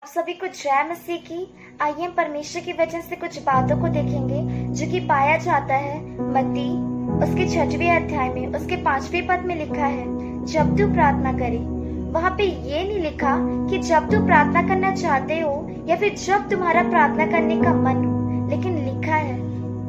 सभी को जय मसीह की। आइए हम परमेश्वर की वचन से कुछ बातों को देखेंगे जो कि पाया जाता है मत्ती उसके 6वें अध्याय में उसके 5वें पद में लिखा है, जब तू प्रार्थना करे। वहाँ पे ये नहीं लिखा कि जब तू प्रार्थना करना चाहते हो या फिर जब तुम्हारा प्रार्थना करने का मन हो, लेकिन लिखा है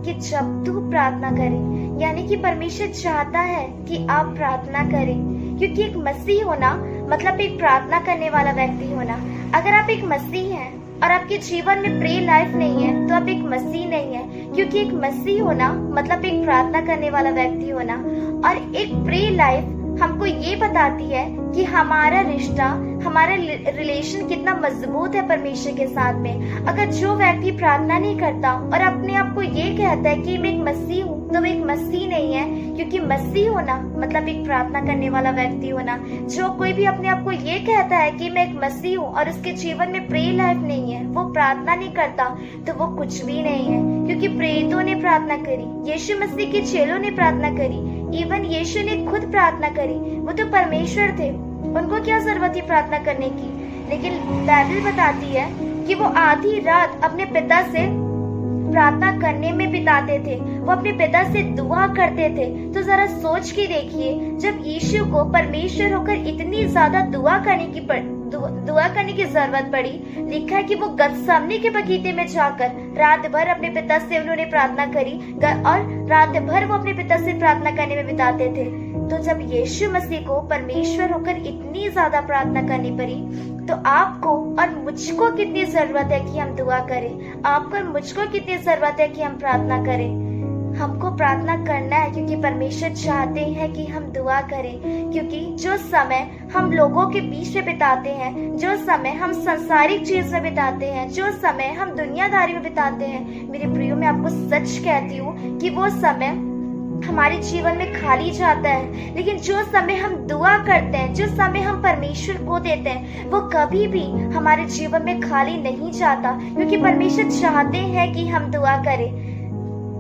कि जब तू प्रार्थना करे, यानी कि परमेश्वर चाहता है कि आप प्रार्थना करें। क्योंकि एक मसीह होना मतलब एक प्रार्थना करने वाला व्यक्ति होना। अगर आप एक मसीह हैं और आपके जीवन में प्रे लाइफ नहीं है तो आप एक मसीह नहीं है। क्योंकि एक मसीह होना मतलब एक प्रार्थना करने वाला व्यक्ति होना। और एक प्रे लाइफ हमको ये बताती है कि हमारा रिश्ता, हमारा रिलेशन कितना मजबूत है परमेश्वर के साथ में। अगर जो व्यक्ति प्रार्थना नहीं करता और अपने आप को ये कहता है कि मैं एक मसीह हूँ, तो वो एक मसीह नहीं है। क्योंकि मसीह होना मतलब एक प्रार्थना करने वाला व्यक्ति होना। जो कोई भी अपने आप को ये कहता है कि मैं एक मसीह हूँ और उसके जीवन में प्रे लाइफ नहीं है, वो प्रार्थना नहीं करता, तो वो कुछ भी नहीं है। क्योंकि प्रेरितों ने प्रार्थना करी, यीशु मसीह के चेलों ने प्रार्थना करी, इवन यीशु ने खुद प्रार्थना करी। वो तो परमेश्वर थे, उनको क्या जरूरत थी प्रार्थना करने की। लेकिन बाइबल बताती है कि वो आधी रात अपने पिता से प्रार्थना करने में बिताते थे, वो अपने पिता से दुआ करते थे। तो जरा सोच के देखिए, जब यीशु को परमेश्वर होकर इतनी ज्यादा दुआ करने की जरूरत पड़ी, लिखा है कि वो गतसमनी के बगीचे में जाकर रात भर अपने पिता से उन्होंने प्रार्थना करी और रात भर वो अपने पिता से प्रार्थना करने में बिताते थे। तो जब यीशु मसीह को परमेश्वर होकर इतनी ज्यादा प्रार्थना करनी पड़ी, तो आपको और मुझको कितनी जरूरत है कि हम दुआ करें। आपको और मुझको कितनी जरूरत है कि हम प्रार्थना करें। हमको प्रार्थना करना है क्योंकि परमेश्वर चाहते हैं कि हम दुआ करें। क्योंकि जो समय हम लोगों के बीच में बिताते हैं, जो समय हम सांसारिक चीज में बिताते हैं, जो समय हम दुनियादारी में बिताते हैं, मेरे प्रियो मैं आपको सच कहती हूँ कि वो समय हमारे जीवन में खाली जाता है। लेकिन जो समय हम दुआ करते हैं, जो समय हम परमेश्वर को देते हैं, वो कभी भी हमारे जीवन में खाली नहीं जाता। क्योंकि परमेश्वर चाहते हैं कि हम दुआ करें।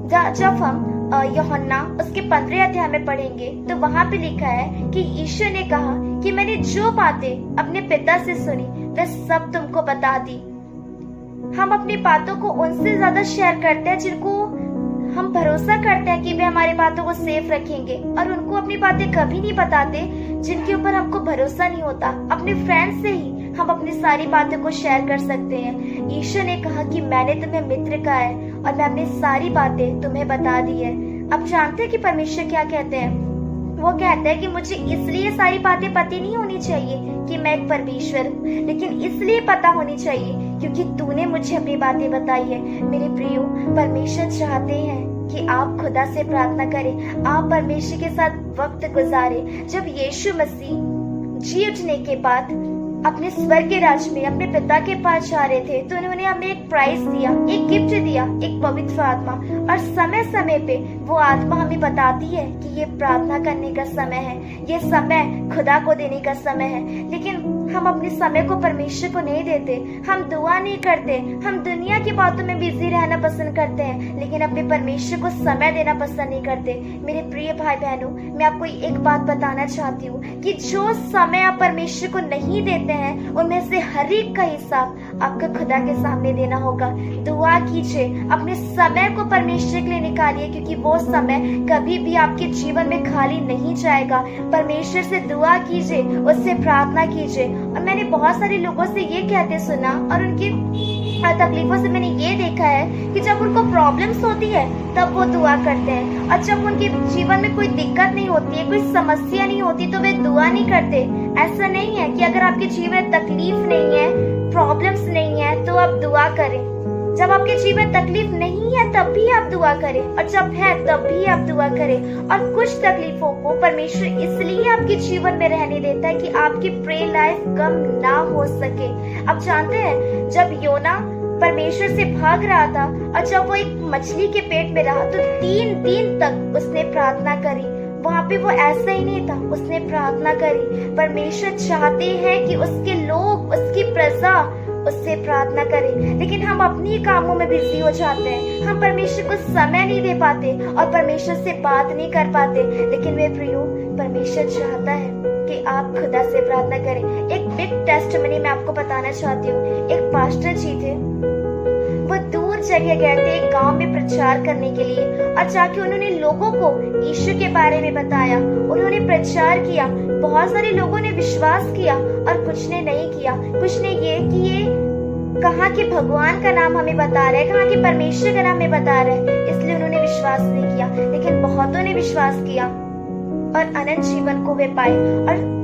जब हम यूहन्ना उसके 15वें अध्याय में पढ़ेंगे तो वहाँ पे लिखा है कि यीशु ने कहा कि मैंने जो बातें अपने पिता से सुनी वह सब तुमको बता दी। हम अपनी बातों को उनसे ज्यादा शेयर करते हैं जिनको हम भरोसा करते हैं कि वे हमारी बातों को सेफ रखेंगे, और उनको अपनी बातें कभी नहीं बताते जिनके ऊपर हमको भरोसा नहीं होता। अपने फ्रेंड से ही हम अपनी सारी बातों को शेयर कर सकते हैं। यीशु ने कहा कि मैंने तुम्हें मित्र कहा है और मैं अपनी सारी बातें तुम्हें बता दी है। अब जानते हैं कि परमेश्वर क्या कहते हैं? वो कहते हैं कि मुझे इसलिए सारी बातें पता नहीं होनी चाहिए कि मैं एक परमेश्वर हूँ, लेकिन इसलिए पता होनी चाहिए क्योंकि तूने मुझे अपनी बातें बताई है। मेरे प्रियो, परमेश्वर चाहते हैं कि आप खुदा से प्रार्थना करें, आप परमेश्वर के साथ वक्त गुजारें। जब यीशु मसीह जी उठने के बाद अपने स्वर्ग के राज्य में अपने पिता के पास जा रहे थे, तो उन्होंने हमें एक प्राइज दिया, एक गिफ्ट दिया, एक पवित्र आत्मा। और समय समय पे वो आत्मा हमें बताती है कि ये प्रार्थना करने का समय है, ये समय खुदा को देने का समय है। लेकिन हम अपने समय को परमेश्वर को नहीं देते, हम दुआ नहीं करते, हम दुनिया की बातों में बिजी रहना पसंद करते हैं, लेकिन अपने परमेश्वर को समय देना पसंद नहीं करते। मेरे प्रिय भाई बहनों, मैं आपको एक बात बताना चाहती हूँ कि जो समय आप परमेश्वर को नहीं देते हैं, उनमें से हर एक का हिसाब आपको खुदा के सामने देना होगा। दुआ कीजिए, अपने समय को परमेश्वर के लिए निकालिए, क्योंकि वो समय कभी भी आपके जीवन में खाली नहीं जाएगा। परमेश्वर से दुआ कीजिए, उससे प्रार्थना कीजिए। और मैंने बहुत सारे लोगों से ये कहते सुना और उनकी तकलीफों से मैंने ये देखा है कि जब उनको प्रॉब्लम्स होती है तब वो दुआ करते हैं, और जब उनके जीवन में कोई दिक्कत नहीं होती है, कोई समस्या नहीं होती, तो वे दुआ नहीं करते। ऐसा नहीं है कि अगर आपके जीवन में तकलीफ नहीं है, प्रॉब्लम्स नहीं है, तो आप दुआ करें। जब आपके जीवन में तकलीफ नहीं है तब भी आप दुआ करें, और जब है तब भी आप दुआ करें। और कुछ तकलीफों को परमेश्वर इसलिए आपके जीवन में रहने देता है कि आपकी प्रे लाइफ कम ना हो सके। अब जानते हैं, जब योना परमेश्वर से भाग रहा था और जब वो एक मछली के पेट में रहा, तो 3 दिन तक उसने प्रार्थना करी। वहाँ पे वो ऐसा ही नहीं था, उसने प्रार्थना करी। परमेश्वर चाहते हैं कि उसके लोग, उसकी प्रजा उससे प्रार्थना करें, लेकिन हम अपनी कामों में बिजी हो जाते हैं। हम परमेश्वर को समय नहीं दे पाते और परमेश्वर से बात नहीं कर पाते। लेकिन वे प्रियो, परमेश्वर चाहता है कि आप खुदा से प्रार्थना करें। एक बिग टेस्टिमनी मैं आपको बताना चाहती हूँ। एक पास्टर जी थे, वो दूर जगह गए थे एक गांव में प्रचार करने के लिए, और जाके उन्होंने लोगों को यीशु के बारे में बताया। उन्होंने प्रचार किया, बहुत सारे लोगों ने विश्वास किया और कुछ ने नहीं किया। कुछ ने ये कि ये कहाँ के भगवान का नाम हमें बता रहा है, कहाँ के परमेश्वर का नाम हमें बता रहा है, इसलिए उन्होंने विश्वास नहीं किया। लेकिन बहुतों ने विश्वास किया और अनंत जीवन को वे पाए। और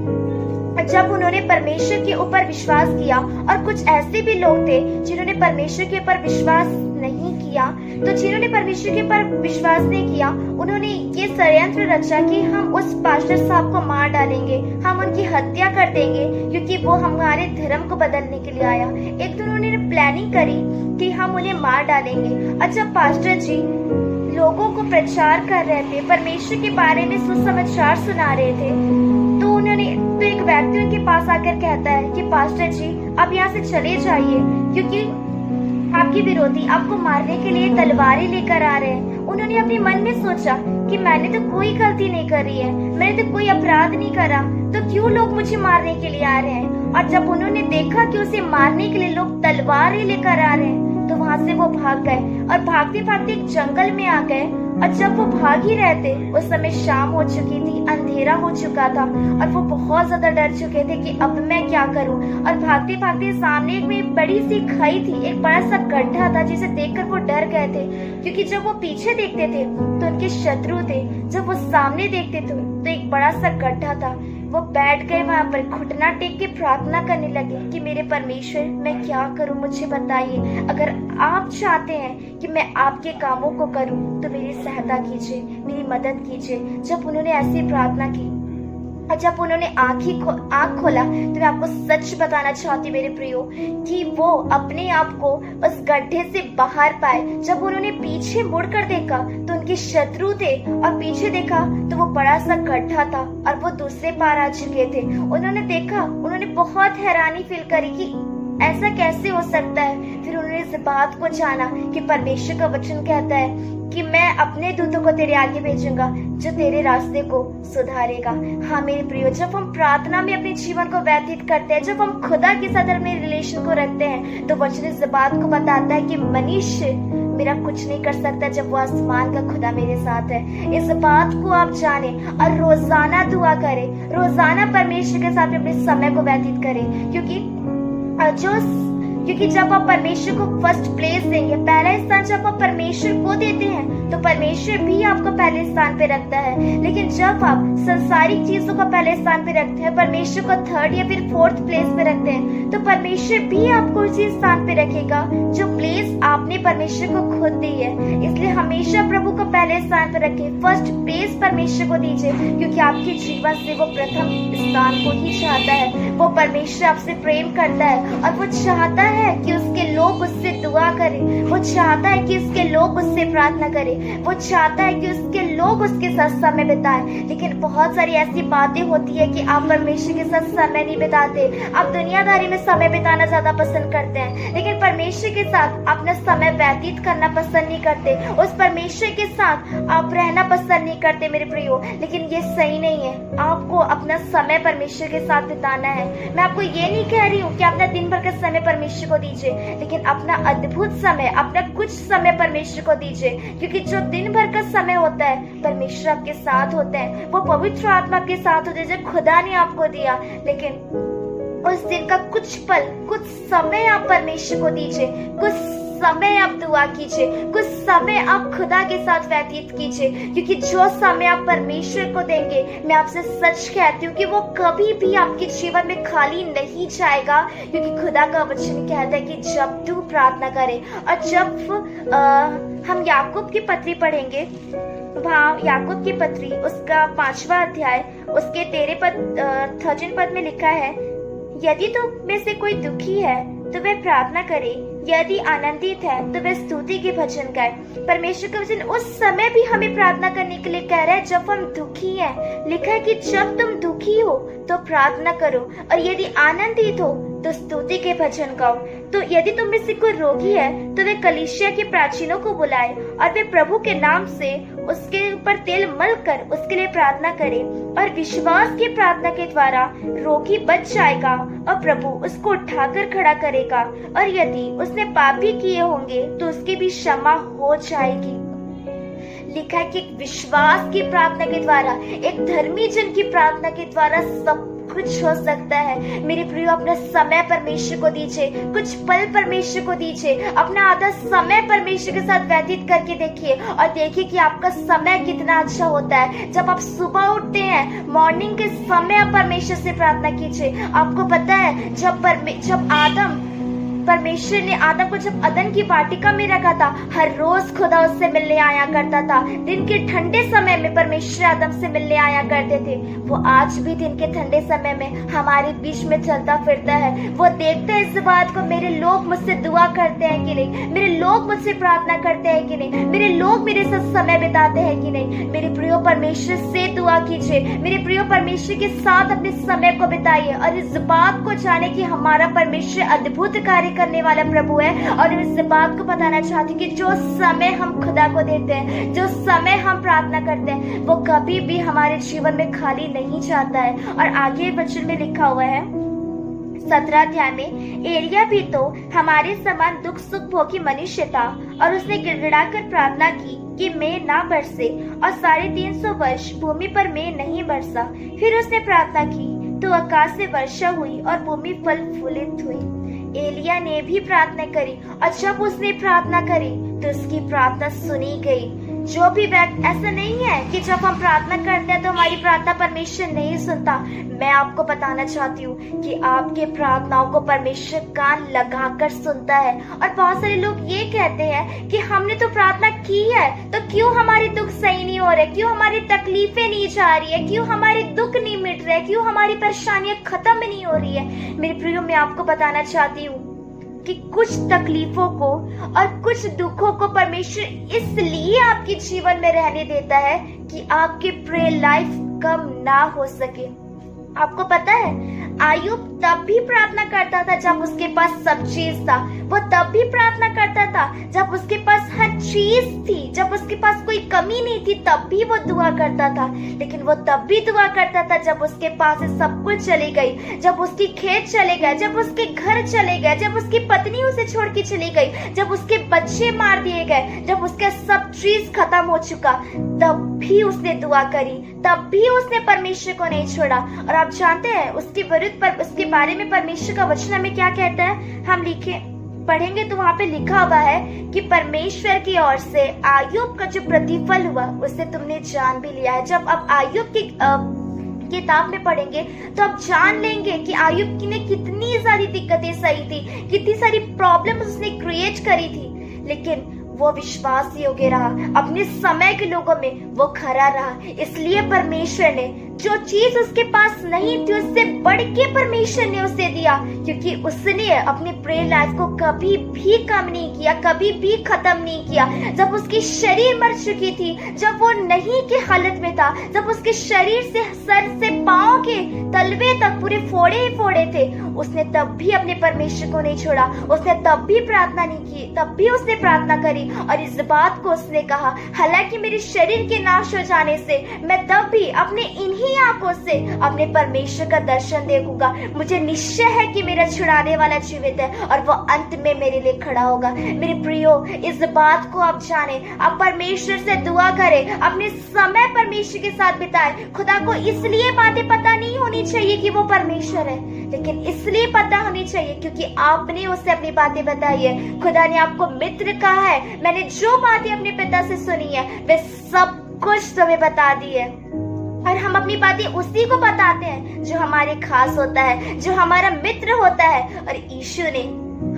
जब उन्होंने परमेश्वर के ऊपर विश्वास किया, और कुछ ऐसे भी लोग थे जिन्होंने परमेश्वर के ऊपर विश्वास नहीं किया, तो जिन्होंने परमेश्वर के ऊपर विश्वास नहीं किया, उन्होंने ये षड्यंत्र रचा कि हम उस पास्टर साहब को मार डालेंगे, हम उनकी हत्या कर देंगे, क्योंकि वो हमारे धर्म को बदलने के लिए आया। एक तो उन्होंने प्लानिंग करी कि हम उन्हें मार डालेंगे। और जब पास्टर जी लोगों को प्रचार कर रहे थे, परमेश्वर के बारे में सुसमाचार सुना रहे थे, तो एक व्यक्ति उनके पास आकर कहता है कि पास्टर जी आप यहाँ से चले जाइए, क्योंकि आपके विरोधी आपको मारने के लिए तलवारें लेकर आ रहे हैं। उन्होंने अपने मन में सोचा कि मैंने तो कोई गलती नहीं करी है, मैंने तो कोई अपराध नहीं करा, तो क्यों लोग मुझे मारने के लिए आ रहे हैं। और जब उन्होंने देखा कि उसे मारने के लिए लोग तलवारें लेकर आ रहे हैं, तो वहां से वो भाग गए और भागते भागते एक जंगल में आ गए। और जब वो भाग ही रहे थे, उस समय शाम हो चुकी थी, अंधेरा हो चुका था, और वो बहुत ज्यादा डर चुके थे कि अब मैं क्या करूं। और भागते भागते सामने एक बड़ी सी खाई थी, एक बड़ा सा गड्ढा था, जिसे देखकर वो डर गए थे, क्योंकि जब वो पीछे देखते थे तो उनके शत्रु थे, जब वो सामने देखते थे तो एक बड़ा सा गड्ढा था। वो बैठ गए वहां पर, घुटना टेक के प्रार्थना करने लगे कि मेरे परमेश्वर मैं क्या करूं, मुझे बताइए। अगर आप चाहते हैं कि मैं आपके कामों को करूं तो मेरी सहायता कीजिए, मेरी मदद कीजिए। जब उन्होंने ऐसी प्रार्थना की और जब उन्होंने आँख खोला, तो मैं आपको सच बताना चाहती मेरे प्रियो कि वो अपने आप को उस गड्ढे से बाहर पाए। जब उन्होंने पीछे मुड़कर देखा तो उनके शत्रु थे, और पीछे देखा तो वो बड़ा सा गड्ढा था और वो दूसरे पार आ चुके थे। उन्होंने देखा, उन्होंने बहुत हैरानी फील करी कि ऐसा कैसे हो सकता है। फिर उन्होंने इस बात को जाना कि परमेश्वर का वचन कहता है कि मैं अपने दूतों को तेरे आगे भेजूंगा जो तेरे रास्ते को सुधारेगा। हाँ मेरे प्रियो, जब हम प्रार्थना में अपने जीवन को व्यतीत करते हैं, जब हम खुदा के साथ अपने रिलेशन को रखते हैं, तो वचन इस बात को बताता है कि मनुष्य मेरा कुछ नहीं कर सकता जब वो आसमान का खुदा मेरे साथ है। इस बात को आप जाने और रोजाना दुआ करें, रोजाना परमेश्वर के साथ अपने समय को व्यतीत करें, क्योंकि जब आप परमेश्वर को फर्स्ट प्लेस देंगे, पहला स्थान जब आप परमेश्वर को देते हैं, तो परमेश्वर भी आपको पहले स्थान पे रखता है। लेकिन जब आप संसारिक चीजों को पहले स्थान पे रखते हैं, परमेश्वर को थर्ड या फिर फोर्थ प्लेस पे रखते हैं, तो परमेश्वर भी आपको उसी स्थान पे रखेगा जो प्लेस आपने परमेश्वर को खुद दी है। इसलिए हमेशा प्रभु को पहले स्थान पे रखें, फर्स्ट प्लेस परमेश्वर को दीजिए, क्योंकि आपके जीवन से वो प्रथम स्थान को ही चाहता है। वो परमेश्वर आपसे प्रेम करता है और वो चाहता है कि उसके लोग उससे दुआ करें, वो चाहता है कि उसके लोग उससे प्रार्थना करें, वो चाहता है कि उसके लोग उसके साथ समय बिताएं। लेकिन बहुत सारी ऐसी बातें होती है कि आप परमेश्वर के साथ समय नहीं बिताते, आप दुनियादारी में समय बिताना ज्यादा पसंद करते हैं, लेकिन परमेश्वर के साथ अपना समय व्यतीत करना पसंद नहीं करते, उस परमेश्वर के साथ आप रहना पसंद नहीं करते मेरे प्रियो। लेकिन ये सही नहीं है, आपको अपना समय परमेश्वर के साथ बिताना है। मैं आपको ये नहीं कह रही हूँ कि अपना दिन भर का समय परमेश्वर को दीजिए, लेकिन अपना अद्भुत समय, अपना कुछ समय परमेश्वर को दीजिए, क्योंकि जो दिन भर का समय होता है परमेश्वर आपके साथ होते हैं, वो पवित्र आत्मा के साथ होते हैं जो खुदा ने आपको दिया। लेकिन उस दिन का कुछ पल, कुछ समय आप परमेश्वर को दीजिए, कुछ समय आप दुआ कीजिए, कुछ समय आप खुदा के साथ व्यतीत कीजिए, क्योंकि जो समय आप परमेश्वर को देंगे, मैं आपसे सच कहती हूँ कि वो कभी भी आपके जीवन में खाली नहीं जाएगा। क्योंकि खुदा का वचन कहता है कि जब तू प्रार्थना करे, और जब हम याकूब की पत्री पढ़ेंगे, वहाँ याकूब की पत्री उसका 5वां अध्याय उसके 13 पद में लिखा है, यदि तुम में से कोई दुखी है तो वह प्रार्थना करे, यदि आनंदित है तो वह स्तुति के भजन गाए। परमेश्वर का वचन उस समय भी हमें प्रार्थना करने के लिए कह रहा है जब हम दुखी हैं। लिखा है कि जब तुम दुखी हो तो प्रार्थना करो, और यदि आनंदित हो तो स्तुति के भजन गाओ। तो यदि तुम में से कोई रोगी है तो वे कलीसिया के प्राचीनों को बुलाए और वे प्रभु के नाम से उसके ऊपर तेल मलकर उसके लिए प्रार्थना करे, और विश्वास की प्रार्थना के द्वारा रोगी बच जाएगा और प्रभु उसको उठाकर खड़ा करेगा, और यदि उसने पाप भी किए होंगे तो उसकी भी क्षमा हो जाएगी। लिखा है कि विश्वास की प्रार्थना के द्वारा, एक धर्मी जन की प्रार्थना के द्वारा सब कुछ हो सकता है। मेरे प्रियो, अपना समय परमेश्वर को दीजिए, कुछ पल परमेश्वर को दीजिए, अपना आधा समय परमेश्वर के साथ व्यतीत करके देखिए और देखिए कि आपका समय कितना अच्छा होता है। जब आप सुबह उठते हैं, मॉर्निंग के समय आप परमेश्वर से प्रार्थना कीजिए। आपको पता है जब परमेश्वर ने आदम को जब अदन की वाटिका में रखा था, हर रोज खुदा उससे मिलने आया करता था। दिन के ठंडे समय में परमेश्वर आदम से मिलने आया करते थे। वो आज भी दिन के ठंडे समय में हमारे बीच में चलता फिरता है। वो देखता है इस बात को, मेरे लोग मुझसे दुआ करते हैं कि नहीं, मेरे लोग मुझसे प्रार्थना करते हैं कि नहीं, मेरे लोग मेरे साथ समय बिताते हैं कि नहीं। मेरे प्रियो, परमेश्वर से दुआ कीजिए। मेरे प्रियो, परमेश्वर के साथ अपने समय को बिताइए और इस बात को जाने कि हमारा परमेश्वर अद्भुत कार्य करने वाला प्रभु है। और इस बात को बताना चाहती हूँ कि जो समय हम खुदा को देते हैं, जो समय हम प्रार्थना करते हैं, वो कभी भी हमारे जीवन में खाली नहीं जाता है। और आगे वचन में लिखा हुआ है 17 अध्याय में, एलिया भी तो हमारे समान दुख सुख भोगी मनुष्य था, और उसने गिड़गिड़ा कर प्रार्थना की कि मेघ ना बरसे, और 350 वर्ष भूमि पर मेघ नहीं बरसा। फिर उसने प्रार्थना की तो आकाश से वर्षा हुई और भूमि फल फूलित हुई। एलिया ने भी प्रार्थना करी, और जब उसने प्रार्थना करी तो उसकी प्रार्थना सुनी गई। जो भी व्यक्ति, ऐसा नहीं है कि जब हम प्रार्थना करते हैं तो हमारी प्रार्थना परमेश्वर नहीं सुनता। मैं आपको बताना चाहती हूँ कि आपके प्रार्थनाओं को परमेश्वर कान लगाकर सुनता है। और बहुत सारे लोग ये कहते हैं कि हमने तो प्रार्थना की है, तो क्यों हमारे दुख सही नहीं हो रहे, क्यों हमारी तकलीफें नहीं जा रही है, क्यों हमारे दुख नहीं मिट रहे, क्यों हमारी परेशानियां खत्म नहीं हो रही है। मेरे प्रियो, मैं आपको बताना चाहती हूँ कि कुछ तकलीफों को और कुछ दुखों को परमेश्वर इसलिए आपके जीवन में रहने देता है कि आपकी प्रेयर लाइफ कम ना हो सके। आपको पता है, आयुब तब भी प्रार्थना करता था जब उसके पास सब चीज था। वो तब भी प्रार्थना करता था जब उसके पास हर चीज थी, जब उसके पास कोई कमी नहीं थी, तब भी वो दुआ करता था। लेकिन वो तब भी दुआ करता था जब उसके पास से सब कुछ चली गई, जब उसकी खेत चले गए, जब उसके घर चले गए, जब उसकी पत्नी उसे छोड़ के चली गई, जब उसके बच्चे मार दिए गए, जब उसका सब चीज खत्म हो चुका, तब भी उसने दुआ करी, तब भी उसने परमेश्वर को नहीं छोड़ा। और आप जानते हैं उसके उसके बारे में परमेश्वर का वचन हमें क्या कहता है? हम पढ़ेंगे तो वहाँ पे लिखा हुआ है कि परमेश्वर की ओर से आयुब का जो प्रतिफल हुआ उसे तुमने जान भी लिया है। जब आप आयुब की किताब में पढ़ेंगे तो आप जान लेंगे कि आयुब ने कितनी सारी दिक्कतें सही थी, कितनी सारी प्रॉब्लम्स उसने क्रिएट करी थी, लेकिन वो विश्वास योग्य रहा, अपने समय के लोगों में वो खरा रहा। इसलिए परमेश्वर ने जो चीज उसके पास नहीं थी उससे बढ़ के परमेश्वर ने उसे दिया, क्योंकि उसने अपनी प्रेयर लाइफ को कभी भी कम नहीं किया, कभी भी खत्म नहीं किया। जब उसकी शरीर मर चुकी थी, जब वो नहीं की हालत में था, जब उसके शरीर से सर से पांव के तलवे तक पूरे फोड़े ही फोड़े थे, उसने तब भी अपने परमेश्वर को नहीं छोड़ा। उसने तब भी प्रार्थना नहीं की, तब भी उसने प्रार्थना करी और इस बात को उसने कहा, हालांकि मेरे शरीर के नाश हो जाने से मैं तब भी अपने इन्हीं आंखों से अपने परमेश्वर का दर्शन देखूंगा। मुझे निश्चय है कि मेरा छुड़ाने वाला जीवित है और वो अंत में मेरे लिए खड़ा होगा। मेरे प्रियो, इस बात को आप जाने, आप परमेश्वर से दुआ करें, अपने समय परमेश्वर के साथ बिताएं। खुदा को इसलिए बातें पता नहीं होनी चाहिए कि वो परमेश्वर है, लेकिन इसलिए पता होनी चाहिए क्योंकि आपने उसे अपनी बातें बताई है। खुदा ने आपको मित्र कहा है, मैंने जो बातें अपने पिता से सुनी है वे सब कुछ तुम्हें बता दी है। और हम अपनी बातें उसी को बताते हैं जो हमारे खास होता है, जो हमारा मित्र होता है। और यीशु ने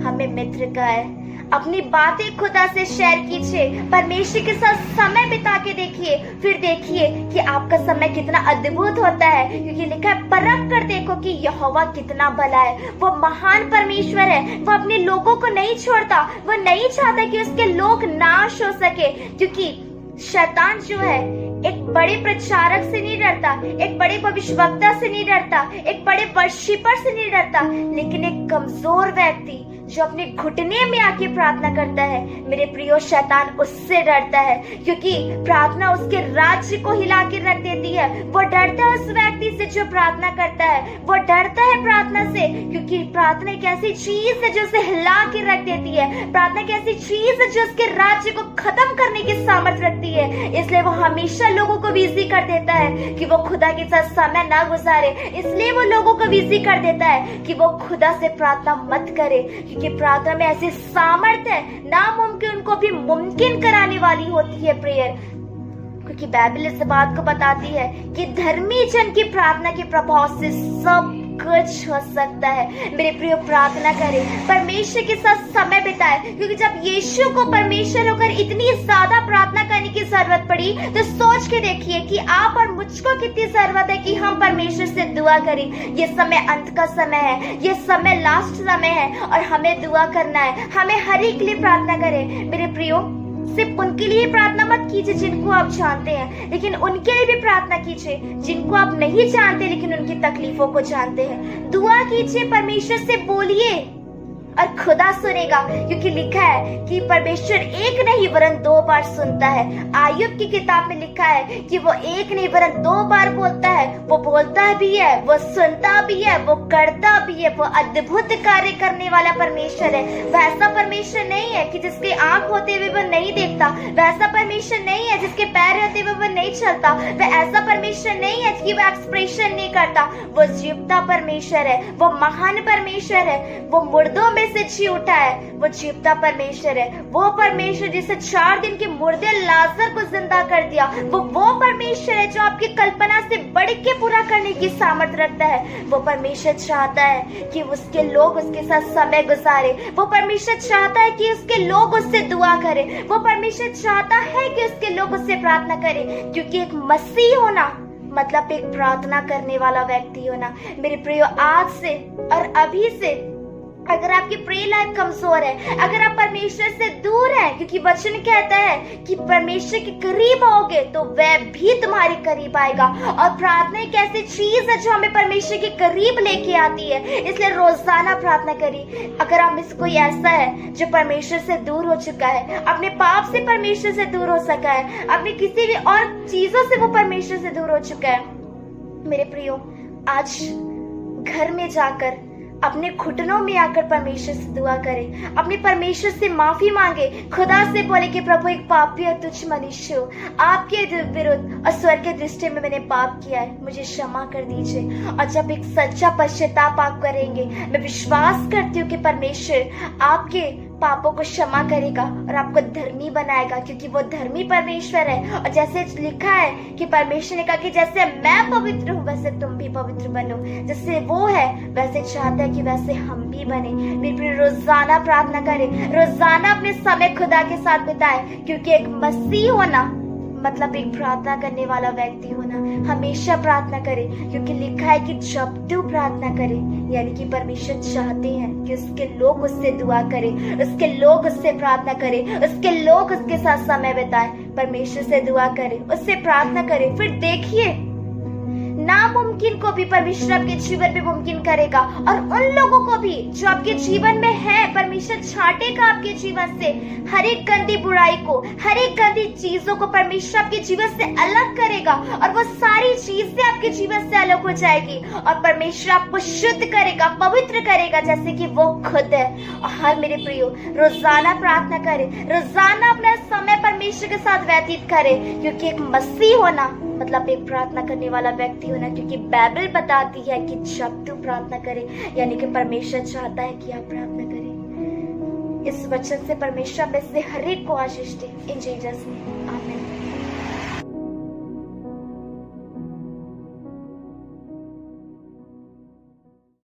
हमें मित्र कहा है। अपनी बातें खुदा से शेयर कीजिए, परमेश्वर के साथ समय बिता के देखिए, फिर देखिए कि आपका समय कितना अद्भुत होता है। क्योंकि लिखा है, परख कर देखो कि यहोवा कितना भला है। वो महान परमेश्वर है, वो अपने लोगों को नहीं छोड़ता, वो नहीं चाहता कि उसके लोग नाश हो सके। क्योंकि शैतान जो है एक बड़े प्रचारक से नहीं डरता, एक बड़े भविष्यवक्ता से नहीं डरता, एक बड़े वर्शिपर से नहीं डरता, लेकिन एक कमजोर व्यक्ति जो अपने घुटने में आके प्रार्थना करता है, मेरे प्रियो, शैतान उससे डरता है, क्योंकि प्रार्थना उसके राज्य को हिला के रख देती है। वो डरता है उस व्यक्ति से जो प्रार्थना करता है, वो डरता है प्रार्थना से, क्योंकि प्रार्थना एक ऐसी चीज है जो उसे हिला के रख देती है। प्रार्थना एक ऐसी चीज है जो उसके राज्य को खत्म करने की सामर्थ्य रखती है। इसलिए वो हमेशा लोगों को बिजी कर देता है कि वो खुदा के साथ समय ना गुजारे। इसलिए वो लोगों को बिजी कर देता है कि वो खुदा से प्रार्थना मत करे, क्योंकि प्रार्थना में ऐसी सामर्थ्य है, नामुमकिन को भी मुमकिन कराने वाली होती है प्रेयर। क्योंकि बाइबल इस बात को बताती है कि धर्मी जन की प्रार्थना के प्रभाव से सब कुछ हो सकता है। मेरे प्रिय, प्रार्थना करें, परमेश्वर के साथ समय बिताए, क्योंकि जब यीशु को परमेश्वर होकर इतनी ज्यादा प्रार्थना करने की जरूरत पड़ी, तो सोच के देखिए कि आप और मुझको कितनी जरूरत है कि हम परमेश्वर से दुआ करें। ये समय अंत का समय है, ये समय लास्ट समय है, और हमें दुआ करना है। हमें हर एक के लिए प्रार्थना करें। मेरे प्रियो, सिर्फ उनके लिए प्रार्थना मत कीजिए जिनको आप जानते हैं, लेकिन उनके लिए भी प्रार्थना कीजिए जिनको आप नहीं जानते लेकिन उनकी तकलीफों को जानते हैं। दुआ कीजिए, परमेश्वर से बोलिए और खुदा सुनेगा, क्योंकि लिखा है कि परमेश्वर एक नहीं वरन 2 बार सुनता है। आयुब की किताब में लिखा है कि वो एक नहीं वरन 2 बार बोलता है। वो बोलता भी है, वो सुनता भी है, वो करता भी है। वो अद्भुत कार्य करने वाला परमेश्वर है। वैसा परमेश्वर नहीं है कि जिसके आंख होते हुए वो नहीं देखता। वैसा परमेश्वर नहीं है जिसके पैर होते हुए वो नहीं चलता। वह ऐसा परमेश्वर नहीं है कि वो एक्सप्रेशन नहीं करता। वो जीवता परमेश्वर है, वो महान परमेश्वर है। वो मुर्दों में से जी उठा है, वो जीवता परमेश्वर है। वो परमेश्वर जिसे 4 दिन के मुर्दे लाजर को जिंदा कर दिया, वो परमेश्वर है जो आपकी कल्पना से बढ़ के पूरा करने की सामर्थ्य रखता है। वो परमेश्वर चाहता है कि उसके लोग उसके साथ समय गुजारे। वो परमेश्वर चाहता है कि उसके लोग उससे दुआ करें। वो परमेश्वर चाहता है कि उसके लोग उससे प्रार्थना करें, क्योंकि एक मसीह होना मतलब एक प्रार्थना करने वाला व्यक्ति होना। मेरे प्रियो, आज से और अभी से अगर आपकी प्रे लाइफ कमजोर है, अगर आप परमेश्वर से दूर हैं, क्योंकि वचन कहता है कि परमेश्वर के करीब आओगे तो वह भी तुम्हारे करीब आएगा। और प्रार्थना एक ऐसी चीज है जो हमें परमेश्वर के करीब लेके आती है। इसलिए रोजाना प्रार्थना करिए। अगर आप में से कोई ऐसा है जो परमेश्वर से दूर हो चुका है, अपने पाप से परमेश्वर से दूर हो सका है, अपने किसी भी और चीजों से वो परमेश्वर से दूर हो चुका है, मेरे प्रियो, आज घर में जाकर अपने घुटनों में आकर परमेश्वर से दुआ करें। अपने परमेश्वर से माफी मांगे। खुदा से बोले कि प्रभु, एक पापी और तुच्छ मनुष्य हूँ, आपके विरुद्ध और स्वर्ग की दृष्टि में मैंने पाप किया है, मुझे क्षमा कर दीजिए। और जब एक सच्चा पश्चाताप आप करेंगे, मैं विश्वास करती हूँ कि परमेश्वर आपके पापों को क्षमा करेगा और आपको धर्मी बनाएगा, क्योंकि वो धर्मी परमेश्वर है। और जैसे लिखा है कि परमेश्वर ने कहा कि जैसे मैं पवित्र हूँ वैसे तुम भी पवित्र बनो। जैसे वो है वैसे चाहता है कि वैसे हम भी बने। मेरे रोजाना प्रार्थना करें, रोजाना अपने समय खुदा के साथ बिताए, क्योंकि एक मसीह होना मतलब एक प्रार्थना करने वाला व्यक्ति होना। हमेशा प्रार्थना करें, क्योंकि लिखा है कि जब तू प्रार्थना करे, यानी कि परमेश्वर चाहते हैं कि उसके लोग उससे दुआ करें, उसके लोग उससे प्रार्थना करें, उसके लोग उसके साथ समय बिताएं। परमेश्वर से दुआ करें, उससे प्रार्थना करें, फिर देखिए नामुमकिन को भी परमेश्वर आपके जीवन में मुमकिन करेगा। और उन लोगों को भी जो आपके जीवन में है, परमेश्वर छांटेगा आपके जीवन से। हर एक गंदी बुराई को, हर एक गंदी चीजों को परमेश्वर आपके जीवन से अलग करेगा, और वो सारी चीजें आपके जीवन से अलग हो जाएगी। और परमेश्वर आपको शुद्ध करेगा, पवित्र करेगा, जैसे कि वो खुद है। और हर मेरे प्रियो, रोजाना प्रार्थना करें, रोजाना अपना समय परमेश्वर के साथ व्यतीत करें, क्योंकि एक मसीह होना मतलब एक प्रार्थना करने वाला व्यक्ति होना। क्योंकि बाइबल बताती है कि जब तू प्रार्थना करे, यानी कि परमेश्वर चाहता है कि आप प्रार्थना करें। इस वचन से परमेश्वर में से हर एक को आशीष दे। इन जीसस नेम, आमीन।